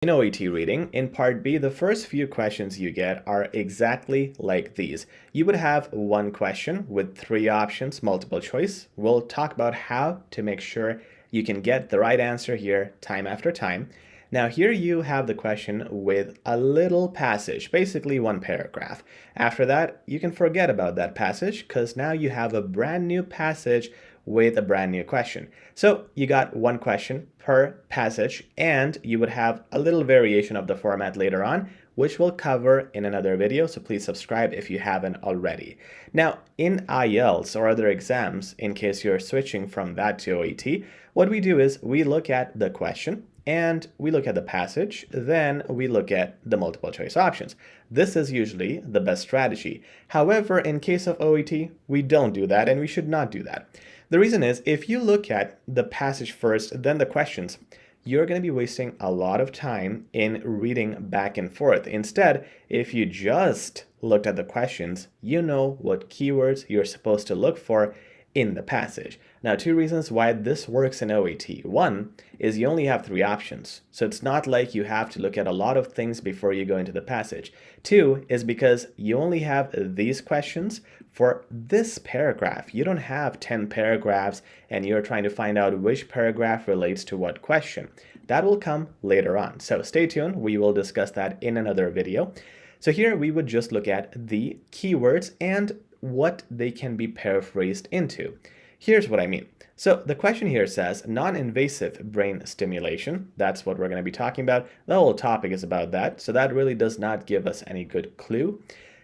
In OET Reading, in Part B, the first few questions you get are exactly like these. You would have one question with three options, multiple choice. We'll talk about how to make sure you can get the right answer here time after time. Now here you have the question with a little passage, basically one paragraph. After that, you can forget about that passage because now you have a brand new passage with a brand new question. So you got one question per passage, and you would have a little variation of the format later on, which we'll cover in another video, so please subscribe if you haven't already. Now, in IELTS or other exams, in case you're switching from that to OET, what we do is we look at the question, and we look at the passage, then we look at the multiple choice options. This is usually the best strategy. However, in case of OET, we don't do that, and we should not do that. The reason is, if you look at the passage first, then the questions, you're going to be wasting a lot of time in reading back and forth. Instead, if you just looked at the questions, you know what keywords you're supposed to look for in the passage. Now, two reasons why this works in OET. One is you only have three options, so it's not like you have to look at a lot of things before you go into the passage. Two is because you only have these questions for this paragraph. You don't have 10 paragraphs and you're trying to find out which paragraph relates to what question. That will come later on, so stay tuned. We will discuss that in another video. So here we would just look at the keywords and what they can be paraphrased into. Here's what I mean. So the question here says non-invasive brain stimulation. That's what we're going to be talking about. The whole topic is about that, so that really does not give us any good clue.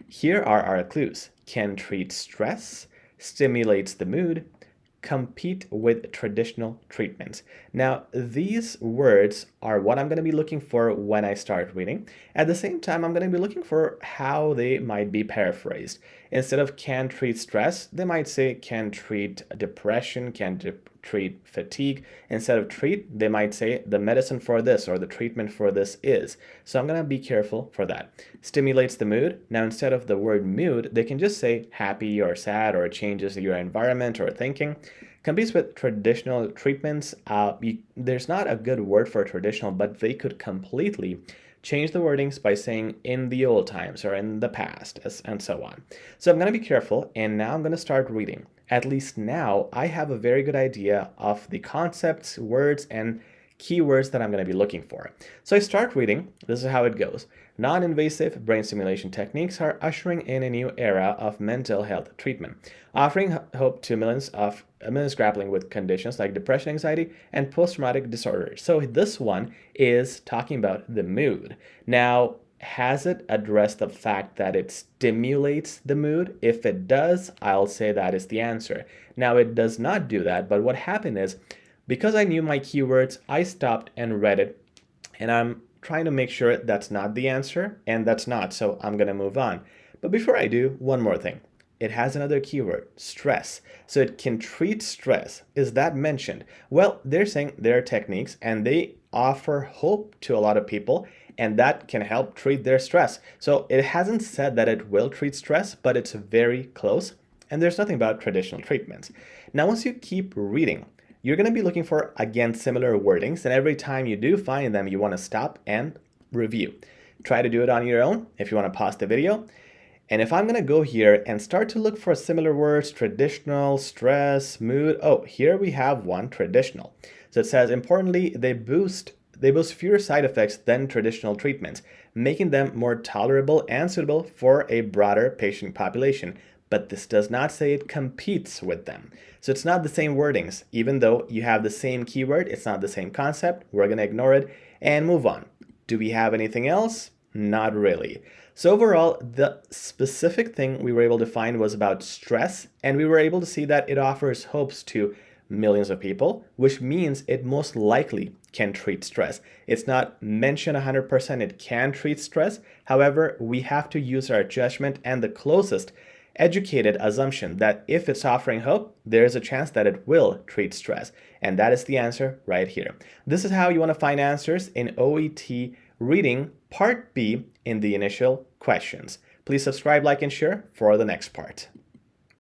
Here are our clues. Can treat stress, stimulates the mood, compete with traditional treatments. Now, these words are what I'm going to be looking for when I start reading. At the same time, I'm going to be looking for how they might be paraphrased. Instead of can treat stress, they might say can treat depression, can treat fatigue. Instead of treat, they might say the medicine for this or the treatment for this is. So I'm going to be careful for that. Stimulates the mood. Now, instead of the word mood, they can just say happy or sad or changes your environment or thinking. Competes with traditional treatments. There's not a good word for traditional, but they could completely change the wordings by saying in the old times or in the past and so on. So I'm going to be careful, and now I'm going to start reading. At least now I have a very good idea of the concepts, words, and keywords that I'm going to be looking for. So I start reading. This is how it goes. Non-invasive brain stimulation techniques are ushering in a new era of mental health treatment, offering hope to millions grappling with conditions like depression, anxiety, and post-traumatic disorder. So this one is talking about the mood. Now, has it addressed the fact that it stimulates the mood? If it does, I'll say that is the answer. Now, it does not do that, but what happened is, because I knew my keywords, I stopped and read it, and I'm trying to make sure that's not the answer, and that's not, so I'm going to move on. But before I do, one more thing. It has another keyword, stress. So it can treat stress. Is that mentioned? Well, they're saying there are techniques, and they offer hope to a lot of people, and that can help treat their stress. So it hasn't said that it will treat stress, but it's very close, and there's nothing about traditional treatments. Now, once you keep reading, you're going to be looking for, again, similar wordings, and every time you do find them, you want to stop and review. Try to do it on your own if you want to pause the video. And if I'm going to go here and start to look for similar words, traditional, stress, mood, oh, here we have one, traditional. So it says, importantly, they boast fewer side effects than traditional treatments, making them more tolerable and suitable for a broader patient population. But this does not say it competes with them. So it's not the same wordings. Even though you have the same keyword, it's not the same concept. We're going to ignore it and move on. Do we have anything else? Not really. So overall, the specific thing we were able to find was about stress, and we were able to see that it offers hopes to millions of people, which means it most likely can treat stress. It's not mentioned 100% it can treat stress. However, we have to use our judgment and the closest educated assumption that if it's offering hope, there is a chance that it will treat stress. And that is the answer right here. This is how you want to find answers in OET Reading Part B in the initial questions. Please subscribe, like, and share for the next part.